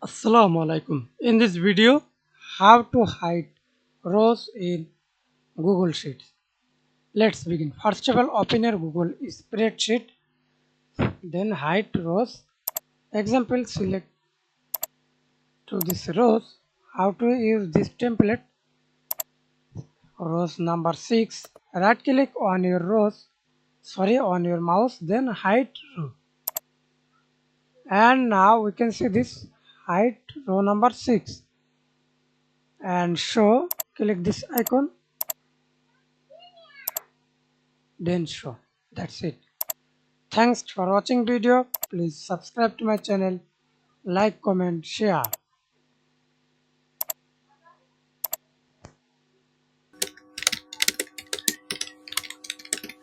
Assalamu Walaikum. In this video, how to hide rows in Google Sheets. Let's begin. First of all, open your Google spreadsheet, then hide rows. Example, select to this rows. How to use this template? Rows number 6. Right click on your on your mouse, then hide row. And now we can see this hide row number 6 and show. Click this icon, then show. That's it. Thanks for watching video. Please subscribe to my channel, like, comment, share.